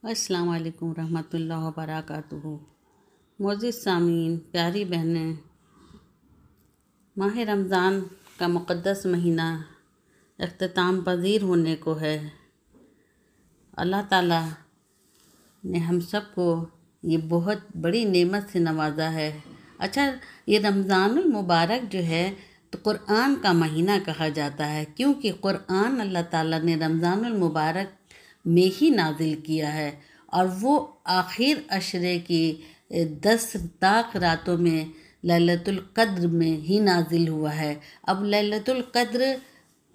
अस्सलाम वालेकुम रहमतुल्लाहि व बरकातुहू। मोअज़्ज़िज़ सामीन, प्यारी बहनें, माह रमज़ान का मुक़द्दस महीना इख्तिताम पज़ीर होने को है। अल्लाह ताला ने हम सब को ये बहुत बड़ी नेमत से नवाजा है। अच्छा, ये रमज़ानुल मुबारक जो है तो क़ुरआन का महीना कहा जाता है, क्योंकि क़ुरआन अल्लाह ताला ने रमज़ानुल मुबारक में ही नाजिल किया है और वो आखिर अशरे की 10 ताक रातों में लैलतुल क़द्र में ही नाजिल हुआ है। अब लैलतुल क़द्र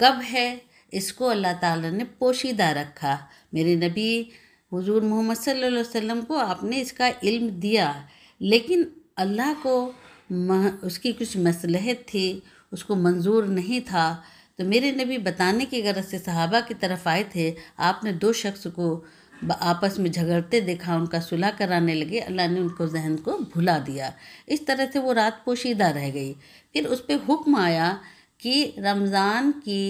कब है, इसको अल्लाह ताला ने पोशीदा रखा। मेरे नबी हुज़ूर मोहम्मद सल्लल्लाहु अलैहि वसल्लम को आपने इसका इल्म दिया, लेकिन अल्लाह को उसकी कुछ मसलहत थी, उसको मंजूर नहीं था। तो मेरे नबी बताने की गरज से सहाबा की तरफ आए थे। आपने 2 शख्स को आपस में झगड़ते देखा, उनका सुलह कराने लगे। अल्लाह ने उनको जहन को भुला दिया। इस तरह से वो रात पोशीदा रह गई। फिर उस पर हुक्म आया कि रमज़ान की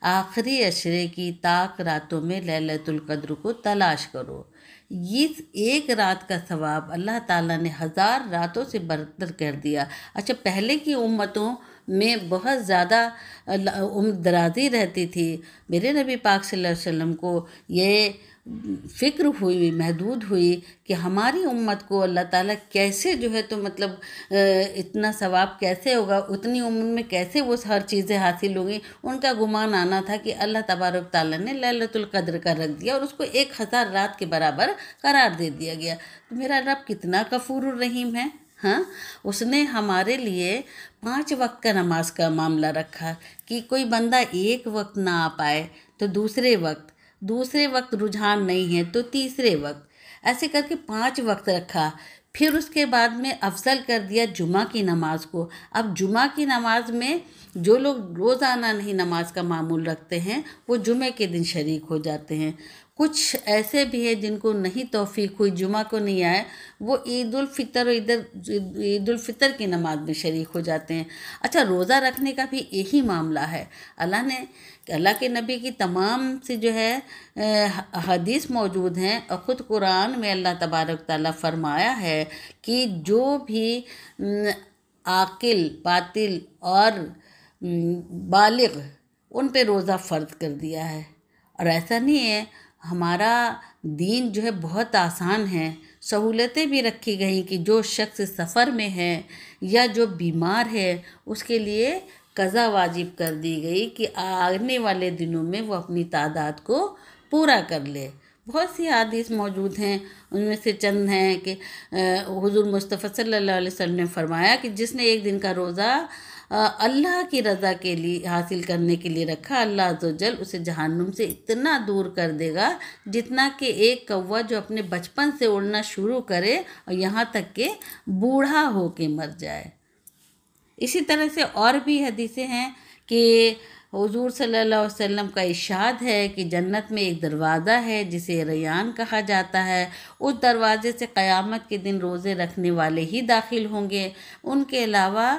आखिरी अशरे की ताक रातों में लैलतुल क़द्र को तलाश करो। इस एक रात का सवाब अल्लाह ताला ने 1000 रातों से बरतर कर दिया। अच्छा, पहले की उम्मतों में बहुत ज़्यादा उम्र दराज़ी रहती थी। मेरे नबी पाक सल्लल्लाहु अलैहि वसल्लम को ये फ़िक्र हुई, महदूद हुई कि हमारी उम्मत को अल्लाह ताला कैसे जो है तो मतलब इतना सवाब कैसे होगा, उतनी उम्र में कैसे वो हर चीज़ें हासिल होंगी। उनका गुमान आना था कि अल्लाह तबारक ताला ने लैलतुल क़द्र का रख दिया और उसको 1000 रात के बराबर करार दे दिया गया। तो मेरा रब कितना गफूरुर रहीम है। हाँ, उसने हमारे लिए 5 वक्त का नमाज का मामला रखा कि कोई बंदा एक वक्त ना आ पाए तो दूसरे वक्त रुझान नहीं है तो तीसरे वक्त, ऐसे करके 5 वक्त रखा। फिर उसके बाद में अफजल कर दिया जुमा की नमाज को। अब जुमा की नमाज में जो लोग रोज़ाना नहीं नमाज का मामूल रखते हैं वो जुमे के दिन शरीक हो जाते हैं। कुछ ऐसे भी हैं जिनको नहीं तौफीक हुई, जुमा को नहीं आए, वो ईदुल फ़ितर की नमाज में शरीक हो जाते हैं। अच्छा, रोज़ा रखने का भी यही मामला है। अल्लाह के नबी की तमाम से जो है हदीस मौजूद हैं और ख़ुद कुरान में अल्लाह तबारक ताला फरमाया है कि जो भी आकिल, बातिल और बालिग उन पे रोज़ा फ़र्ज कर दिया है। और ऐसा नहीं है, हमारा दीन जो है बहुत आसान है। सहूलतें भी रखी गई कि जो शख्स सफ़र में है या जो बीमार है उसके लिए कज़ा वाजिब कर दी गई कि आने वाले दिनों में वो अपनी तादाद को पूरा कर ले। बहुत सी हदीस मौजूद हैं, उनमें से चंद हैं कि हुज़ूर मुस्तफ़ा सल्लल्लाहु अलैहि वसल्लम ने फरमाया कि जिसने एक दिन का रोज़ा अल्लाह की रज़ा के लिए हासिल करने के लिए रखा, अल्लाह अज़्ज़वजल उसे जहन्नुम से इतना दूर कर देगा जितना कि एक कौवा जो अपने बचपन से उड़ना शुरू करे और यहाँ तक कि बूढ़ा हो के मर जाए। इसी तरह से और भी हदीसें हैं कि हुज़ूर सल्लल्लाहु अलैहि वसल्लम का इरशाद है कि जन्नत में एक दरवाज़ा है जिसे रैयान कहा जाता है। उस दरवाज़े से क़यामत के दिन रोज़े रखने वाले ही दाखिल होंगे, उनके अलावा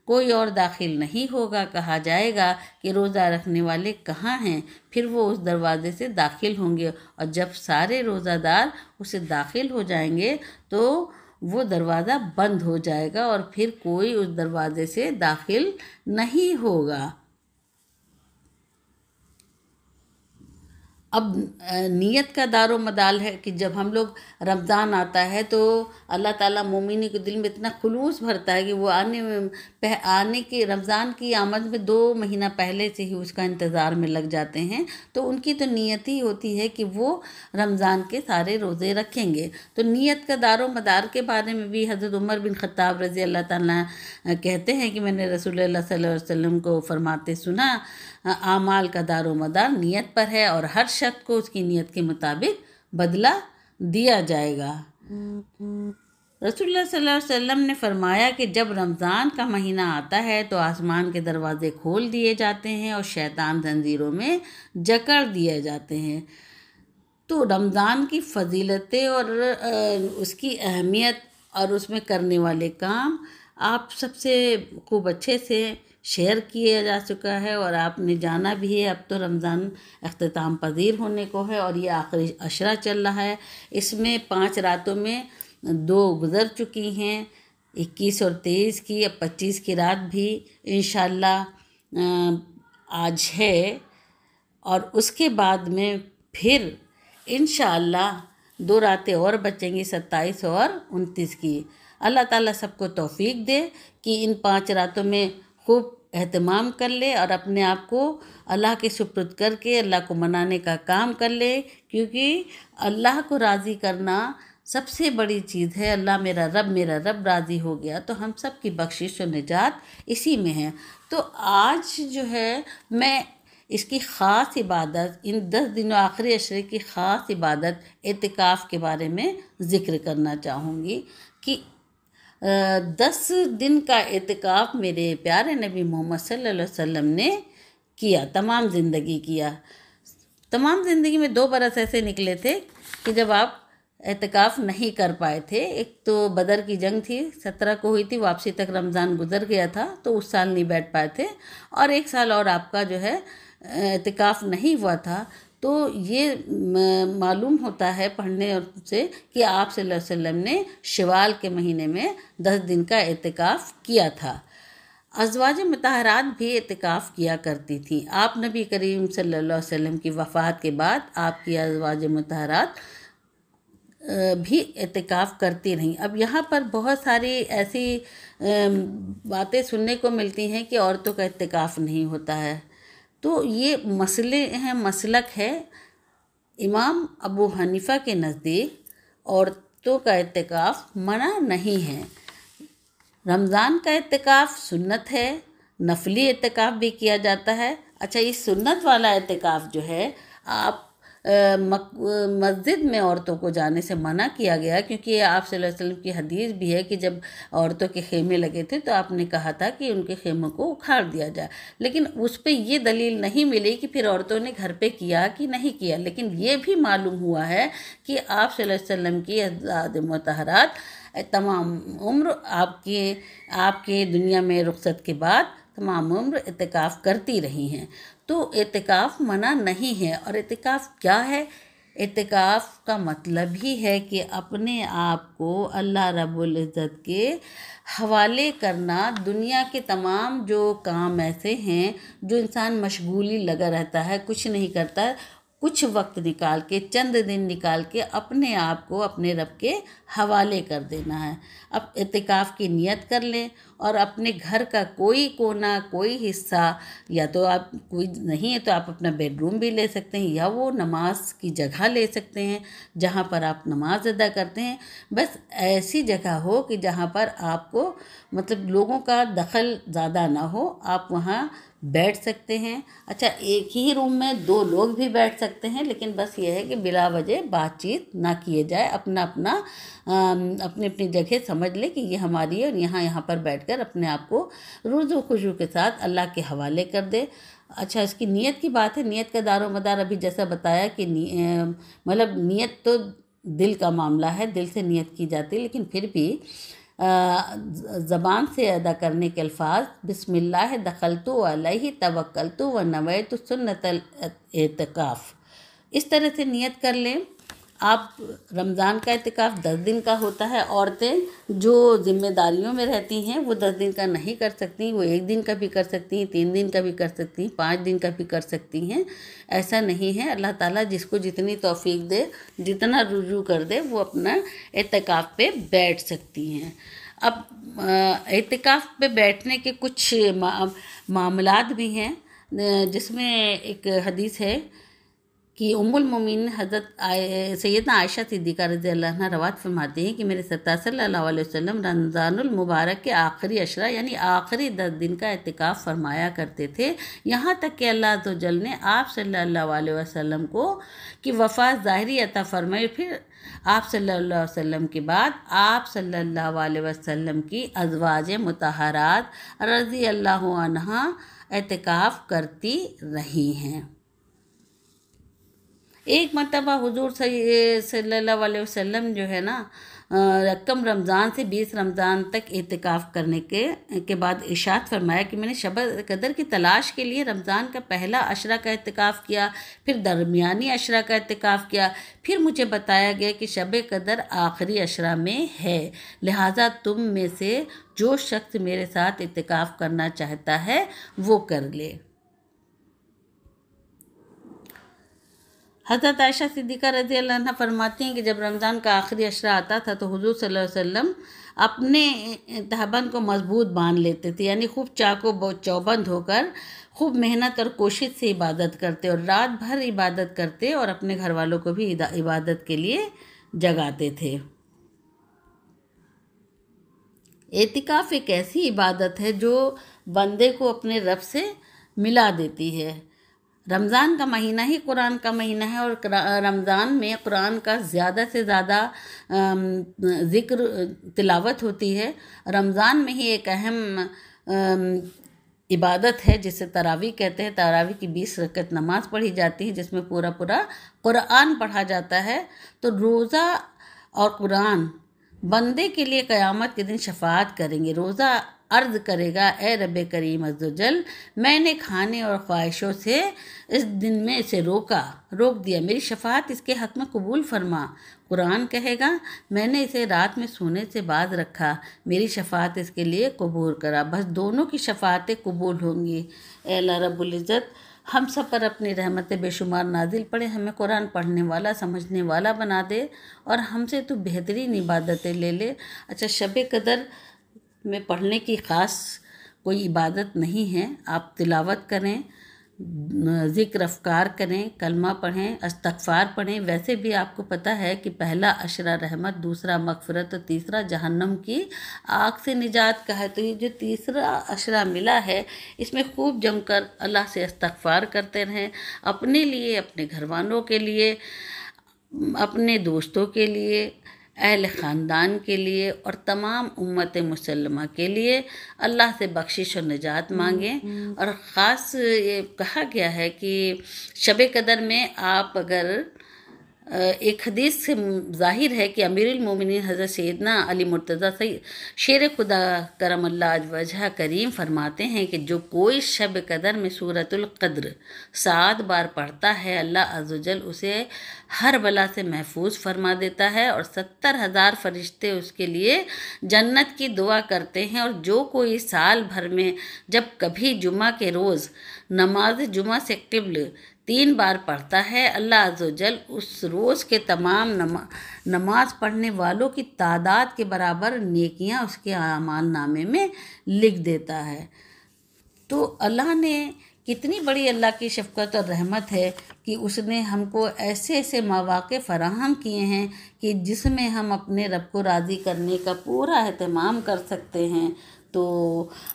कोई और दाखिल नहीं होगा। कहा जाएगा कि रोज़ा रखने वाले कहाँ हैं, फिर वो उस दरवाज़े से दाखिल होंगे और जब सारे रोज़ादार उसे दाखिल हो जाएंगे तो वो दरवाज़ा बंद हो जाएगा और फिर कोई उस दरवाज़े से दाखिल नहीं होगा। अब नीयत का दारो मदार है कि जब हम लोग रमज़ान आता है तो अल्लाह ताला मोमिनी के दिल में इतना खुलूस भरता है कि वो आने के रमज़ान की आमद में 2 महीना पहले से ही उसका इंतज़ार में लग जाते हैं। तो उनकी तो नीयत ही होती है कि वो रमज़ान के सारे रोज़े रखेंगे। तो नीयत का दारो मदार के बारे में भी हज़रत उमर बिन ख़त्ताब रज़ी अल्लाह ताला कहते हैं कि मैंने रसूलुल्लाह सल्लल्लाहु अलैहि वसल्लम को फरमाते सुना, आमाल का दारो मदार नीयत पर है और हर शख्स को उसकी नीयत के मुताबिक बदला दिया जाएगा। रसूलुल्लाह सल्लल्लाहु अलैहि वसल्लम ने फरमाया कि जब रमज़ान का महीना आता है तो आसमान के दरवाज़े खोल दिए जाते हैं और शैतान जंजीरों में जकड़ दिए जाते हैं। तो रमज़ान की फ़जीलतें और उसकी अहमियत और उसमें करने वाले काम आप सबसे खूब अच्छे से शेयर किया जा चुका है और आपने जाना भी है। अब तो रमज़ान अख्ताम पजीर होने को है और ये आखिरी अशरा चल रहा है। इसमें 5 रातों में 2 गुज़र चुकी हैं, 21 और 23 की। अब 25 की रात भी इंशाअल्लाह आज है और उसके बाद में फिर इंशाअल्लाह 2 रातें और बचेंगी, 27 और 29 की। अल्लाह ताला सबको तौफीक दे कि इन 5 रातों में खूब एहतमाम कर ले और अपने आप को अल्लाह के सुपुर्द करके अल्लाह को मनाने का काम कर ले, क्योंकि अल्लाह को राज़ी करना सबसे बड़ी चीज़ है। अल्लाह मेरा रब राज़ी हो गया तो हम सब की बख्शिश और निजात इसी में है। तो आज जो है मैं इसकी ख़ास इबादत, इन 10 दिनों आखिरी अशरे की ख़ास इबादत एतिकाफ़ के बारे में ज़िक्र करना चाहूँगी कि 10 दिन का एतिकाफ़ मेरे प्यारे नबी मोहम्मद सल्लल्लाहु अलैहि वसल्लम ने किया, तमाम ज़िंदगी किया। तमाम ज़िंदगी में 2 बरस ऐसे निकले थे कि जब आप एतिकाफ़ नहीं कर पाए थे। एक तो बदर की जंग थी, 17 को हुई थी, वापसी तक रमज़ान गुज़र गया था तो उस साल नहीं बैठ पाए थे, और 1 साल और आपका जो है एतिकाफ़ नहीं हुआ था। तो ये मालूम होता है पढ़ने से कि आप सल्लल्लाहु अलैहि वसल्लम ने शवाल के महीने में 10 दिन का एतिकाफ़ किया था। अज़वाज मुतहरात भी एतिकाफ़ किया करती थी। आप नबी करीम सल्लल्लाहु अलैहि वसल्लम की वफ़ात के बाद आपकी अज़वाज मुतहरात भी एतिकाफ़ करती रहीं। अब यहाँ पर बहुत सारी ऐसी बातें सुनने को मिलती हैं कि औरतों का एतिकाफ़ नहीं होता है। तो ये मसले हैं, मसलक है। इमाम अबू हनीफ़ा के नज़दीक औरतों का एतिकाफ़ मना नहीं है। रमज़ान का एतिकाफ़ सुन्नत है, नफली एतिकाफ़ भी किया जाता है। अच्छा, इस सुन्नत वाला एतिकाफ़ जो है, आप मस्जिद में औरतों को जाने से मना किया गया, क्योंकि आप सल्लल्लाहु अलैहि वसल्लम की हदीस भी है कि जब औरतों के खेमे लगे थे तो आपने कहा था कि उनके खेमों को उखाड़ दिया जाए। लेकिन उस पर ये दलील नहीं मिली कि फिर औरतों ने घर पे किया कि नहीं किया। लेकिन ये भी मालूम हुआ है कि आप सल्लल्लाहु अलैहि वसल्लम की अज़वाज मुतहरात तमाम उम्र आपके दुनिया में रुखसत के बाद तमाम उम्र एतिकाफ़ करती रही हैं। तो एतिकाफ़ मना नहीं है। और एतिकाफ़ क्या है? एतिकाफ़ का मतलब ही है कि अपने आप को अल्लाह रब्बुल इज़्ज़त के हवाले करना। दुनिया के तमाम जो काम ऐसे हैं जो इंसान मशगूली लगा रहता है, कुछ नहीं करता, कुछ वक्त निकाल के, चंद दिन निकाल के अपने आप को अपने रब के हवाले कर देना है। अब एतिकाफ़ की नियत कर लें और अपने घर का कोई कोना, कोई हिस्सा, या तो आप कोई नहीं है तो आप अपना बेडरूम भी ले सकते हैं, या वो नमाज की जगह ले सकते हैं जहाँ पर आप नमाज अदा करते हैं। बस ऐसी जगह हो कि जहाँ पर आपको मतलब लोगों का दखल ज़्यादा ना हो, आप वहाँ बैठ सकते हैं। अच्छा, एक ही रूम में 2 लोग भी बैठ सकते हैं, लेकिन बस ये है कि बिला वजह बातचीत ना किए जाए। अपनी अपनी जगह समझ ले कि ये हमारी है और यहाँ पर बैठकर अपने आप को रुजू खुशू के साथ अल्लाह के हवाले कर दे। अच्छा, इसकी नीयत की बात है। नीयत का दारो मदार अभी जैसा बताया कि मतलब नीयत तो दिल का मामला है, दिल से नीयत की जाती है, लेकिन फिर भी ज़बान से अदा करने के अल्फाज बिस्मिल्लाह दखलतु अलैहि तवक्कलतु व नवैतु सुन्नतल एतिकाफ़, इस तरह से नियत कर लें। आप रमज़ान का एतिकाफ़ 10 दिन का होता है। औरतें जो ज़िम्मेदारियों में रहती हैं वो 10 दिन का नहीं कर सकती, वो 1 दिन का भी कर सकती हैं, 3 दिन का भी कर सकती हैं, 5 दिन का भी कर सकती हैं। ऐसा नहीं है। अल्लाह ताला जिसको जितनी तौफीक दे, जितना रुजू कर दे, वो अपना एतिकाफ़ पे बैठ सकती हैं। अब एतिकाफ़ पे बैठने के कुछ मामलात भी हैं, जिसमें एक हदीस है कि उम्मुल मोमिन हज़रत सैयदना आयशा सिद्दीक़ा रज़ियल्लाहु अन्हा रवायत फरमाती हैं कि मेरे सरकार सल्लल्लाहु अलैहि वसल्लम रमज़ानुल मुबारक के आखिरी अशरा यानी आखिरी 10 दिन का एतिकाफ़ फरमाया करते थे। यहाँ तक कि अल्लाह तो जल ने आप सल्लल्लाहु अलैहि वसल्लम को की वफ़ात ज़ाहिरी अता फरमाई। फिर आप सल्लल्लाहु अलैहि वसल्लम के बाद आप सल्लल्लाहु अलैहि वसल्लम की अज़वाज मुतहरात रज़ियल्लाहु अन्हा एतिकाफ़ करती रही हैं। एक मरतबा हुजूर सल्लल्लाहु अलैहि वसल्लम जो है ना रकम रमज़ान से 20 रमज़ान तक एतिकाफ़ करने के बाद इरशाद फरमाया कि मैंने शब कदर की तलाश के लिए रमज़ान का पहला अशरा का एतिकाफ़ किया, फिर दरमियानी अशरा का एतिकाफ़ किया, फिर मुझे बताया गया कि शब कदर आखिरी अशरा में है, लिहाजा तुम में से जो शख्स मेरे साथ एतिकाफ़ करना चाहता है वो कर ले। हज़रत आयशा सिद्दीक़ा रज़ी अल्लाह अन्हा फरमाती हैं कि जब रमज़ान का आखिरी अशरा आता था तो हुज़ूर सल्लल्लाहु अलैहि वसल्लम अपने तहबंद को मजबूत बांध लेते थे, यानी खूब चाको चौबंद होकर खूब मेहनत और कोशिश से इबादत करते और रात भर इबादत करते और अपने घर वालों को भी इबादत के लिए जगाते थे। एतिकाफ़ एक ऐसी इबादत है जो बंदे को अपने रब से मिला देती है। रमज़ान का महीना ही कुरान का महीना है और रमज़ान में कुरान का ज़्यादा से ज़्यादा ज़िक्र तिलावत होती है। रमज़ान में ही एक अहम इबादत है जिसे तरावी कहते हैं। तरावी की 20 रकत नमाज़ पढ़ी जाती है जिसमें पूरा कुरान पढ़ा जाता है। तो रोज़ा और कुरान बंदे के लिए क़यामत के दिन शफ़ाअत करेंगे। रोज़ा अर्ज़ करेगा, ए रब करीम अज़्ज़वजल, मैंने खाने और ख्वाहिशों से इस दिन में इसे रोक दिया, मेरी शफ़ाअत इसके हक़ में कबूल फरमा। कुरान कहेगा, मैंने इसे रात में सोने से बाज रखा, मेरी शफ़ाअत इसके लिए कबूल करा। बस दोनों की शफ़ाअतें कबूल होंगी। ए अल्लाह रब्बुल इज़्ज़त हम सब पर अपनी रहमतें बेशुमार नाजिल पड़े, हमें कुरान पढ़ने वाला समझने वाला बना दे और हमसे तो बेहतरीन इबादतें ले ले। अच्छा, शब कदर में पढ़ने की ख़ास कोई इबादत नहीं है। आप तिलावत करें, ज़िक्र अफ़कार करें, कलमा पढ़ें, इस्तग़फ़ार पढ़ें। वैसे भी आपको पता है कि पहला अशरा रहमत, दूसरा मग़फ़िरत और तीसरा जहन्नम की आग से निजात का है। तो ये जो तीसरा अशरा मिला है इसमें खूब जमकर अल्लाह से इस्तग़फ़ार करते रहें, अपने लिए, अपने घर वालों के लिए, अपने दोस्तों के लिए, अहल ख़ानदान के लिए और तमाम उम्मत मुसल्लमा के लिए अल्लाह से बख्शिश और निजात मांगें। और ख़ास ये कहा गया है कि शब कदर में आप अगर एक हदीस से ज़ाहिर है कि अमीरुल मोमिनीन हज़रत सैयदना अली मुर्तज़ा सही शेर खुदा करमल्लाह वजह करीम फरमाते हैं कि जो कोई शब कदर में सूरतुल क़द्र 7 बार पढ़ता है, अल्लाह अज़्ज़वजल उसे हर बला से महफूज फरमा देता है और 70,000 फरिश्ते उसके लिए जन्नत की दुआ करते हैं। और जो कोई साल भर में जब कभी जुमा के रोज़ नमाज जुमा से क़िब्ल 3 बार पढ़ता है, अल्लाह अज़्ज़वजल उस रोज़ के तमाम नमाज पढ़ने वालों की तादाद के बराबर नेकियां उसके आमाल नामे में लिख देता है। तो अल्लाह ने कितनी बड़ी अल्लाह की शफ़क़त और रहमत है कि उसने हमको ऐसे ऐसे मौक़े फ़राहम किए हैं कि जिसमें हम अपने रब को राज़ी करने का पूरा एहतमाम कर सकते हैं। तो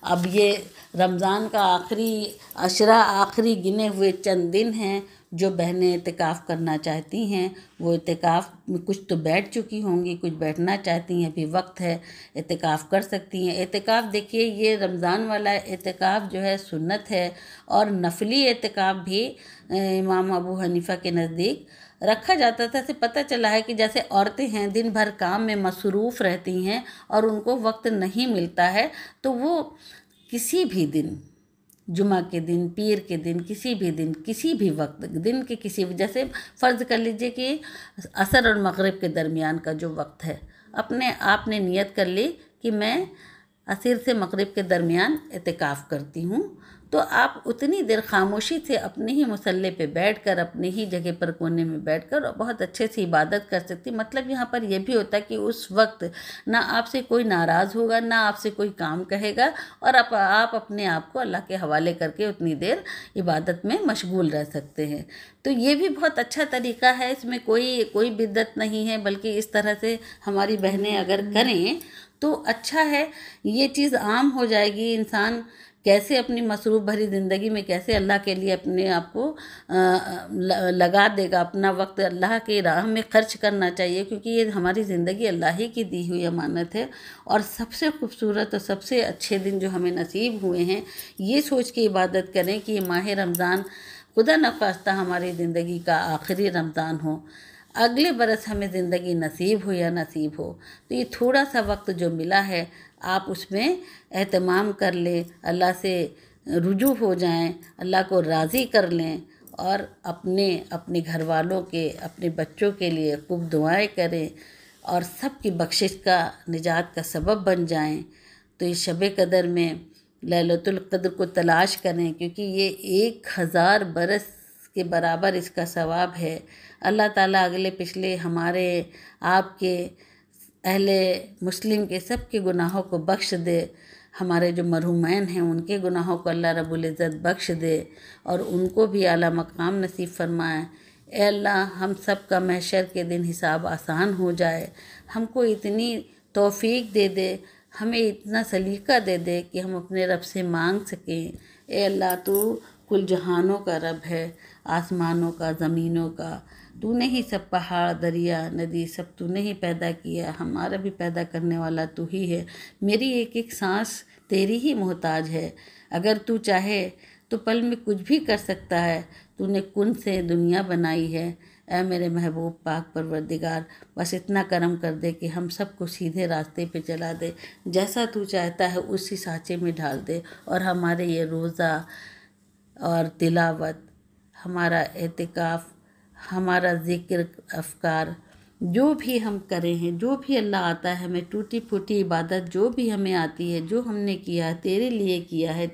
अब ये रमज़ान का आखिरी अशरा, आखिरी गिने हुए चंद दिन हैं। जो बहनें एतिकाफ़ करना चाहती हैं वो एतिकाफ़ में कुछ तो बैठ चुकी होंगी, कुछ बैठना चाहती हैं, अभी वक्त है, एतिकाफ़ कर सकती हैं। एतिकाफ़ देखिए, ये रमज़ान वाला एतिकाफ़ जो है सुन्नत है और नफली एतिकाफ़ भी इमाम अबू हनीफ़ा के नज़दीक रखा जाता था। से पता चला है कि जैसे औरतें हैं दिन भर काम में मसरूफ़ रहती हैं और उनको वक्त नहीं मिलता है, तो वो किसी भी दिन, जुमा के दिन, पीर के दिन, किसी भी दिन, किसी भी वक्त, दिन के किसी, जैसे फ़र्ज़ कर लीजिए कि असर और मग़रिब के दरमियान का जो वक्त है, अपने आपने नियत कर ली कि मैं असर से मग़रिब के दरमियान एतिकाफ़ करती हूँ, तो आप उतनी देर खामोशी से अपने ही मुसल्ले पे बैठकर, अपने ही जगह पर कोने में बैठकर बहुत अच्छे से इबादत कर सकती। मतलब यहाँ पर यह भी होता है कि उस वक्त ना आपसे कोई नाराज़ होगा, ना आपसे कोई काम कहेगा और आप अपने आप को अल्लाह के हवाले करके उतनी देर इबादत में मशगूल रह सकते हैं। तो ये भी बहुत अच्छा तरीक़ा है, इसमें कोई बिद्दत नहीं है, बल्कि इस तरह से हमारी बहनें अगर करें तो अच्छा है। ये चीज़ आम हो जाएगी। इंसान कैसे अपनी मसरूफ़ भरी ज़िंदगी में कैसे अल्लाह के लिए अपने आप को लगा देगा, अपना वक्त अल्लाह की राह में ख़र्च करना चाहिए, क्योंकि ये हमारी ज़िंदगी अल्लाह ही की दी हुई अमानत है। और सबसे खूबसूरत और सबसे अच्छे दिन जो हमें नसीब हुए हैं, ये सोच के इबादत करें कि ये माह रमज़ान खुदा न ख्वास्ता हमारी ज़िंदगी का आखिरी रमज़ान हो। अगले बरस हमें ज़िंदगी नसीब हो या नसीब हो, तो ये थोड़ा सा वक्त जो मिला है आप उसमें एहतमाम कर लें, अल्लाह से रुजू हो जाएं, अल्लाह को राज़ी कर लें और अपने घर वालों के, अपने बच्चों के लिए खूब दुआएं करें और सबकी बख्शिश का, निजात का सबब बन जाएं। तो इस शब कदर में लैलतुल क़द्र को तलाश करें, क्योंकि ये 1000 बरस के बराबर इसका सवाब है। अल्लाह ताला अगले पिछले हमारे आपके अहले मुस्लिम के सब के गुनाहों को बख्श दे। हमारे जो मरहुमैन हैं उनके गुनाहों को अल्लाह रब्बुल इज़्ज़त बख्श दे और उनको भी आला मकाम नसीब फरमाए। ए अल्लाह, हम सब का महशर के दिन हिसाब आसान हो जाए। हमको इतनी तौफीक दे दे, हमें इतना सलीका दे दे कि हम अपने रब से मांग सकें। ए अल्लाह, तू कुल जहानों का रब है, आसमानों का, ज़मीनों का। तूने ही सब पहाड़, दरिया, नदी सब तूने ही पैदा किया। हमारा भी पैदा करने वाला तू ही है। मेरी एक एक सांस तेरी ही मोहताज है। अगर तू चाहे तो पल में कुछ भी कर सकता है। तूने कुन से दुनिया बनाई है। ऐ मेरे महबूब पाक परवरदिगार, बस इतना करम कर दे कि हम सबको सीधे रास्ते पे चला दे। जैसा तू चाहता है उसी सांचे में ढाल दे और हमारे ये रोज़ा और तिलावत, हमारा एतिकाफ़, हमारा ज़िक्र, अफ़कार, जो भी हम करे हैं, जो भी अल्लाह आता है, हमें टूटी फूटी इबादत जो भी हमें आती है, जो हमने किया है तेरे लिए किया है,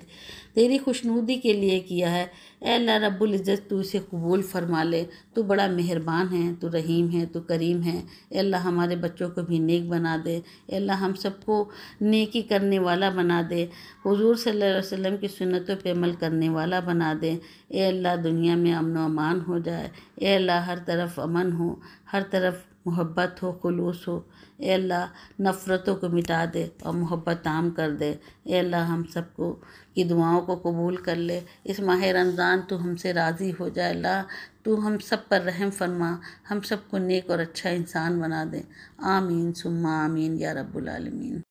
तेरी खुशनुदी के लिए किया है, ए अल्लाह रब्बुल इज़्ज़त तू इसे कबूल फरमा ले। तू बड़ा मेहरबान है, तू रहीम है, तू करीम है। ए अल्लाह, हमारे बच्चों को भी नेक बना दे। ए अल्लाह, हम सबको नेकी करने वाला बना दे। हुज़ूर सल्लल्लाहु अलैहि वसल्लम की सुन्नतों पे अमल करने वाला बना दे। ए अल्लाह, दुनिया में अमन व अमान हो जाए। ए अल्लाह, हर तरफ अमन हो, हर तरफ मोहब्बत हो, खुलूस हो। ए अल्लाह, नफ़रतों को मिटा दे और मोहब्बत आम कर दे। ए अल्लाह, हम सबको की दुआओं को कबूल कर ले। इस माह रमज़ान तू हमसे राज़ी हो जाए। अल्लाह, तू हम सब पर रहम फरमा, हम सबको नेक और अच्छा इंसान बना दे। आमीन सुम्मा आमीन या रब्बुल आलमीन।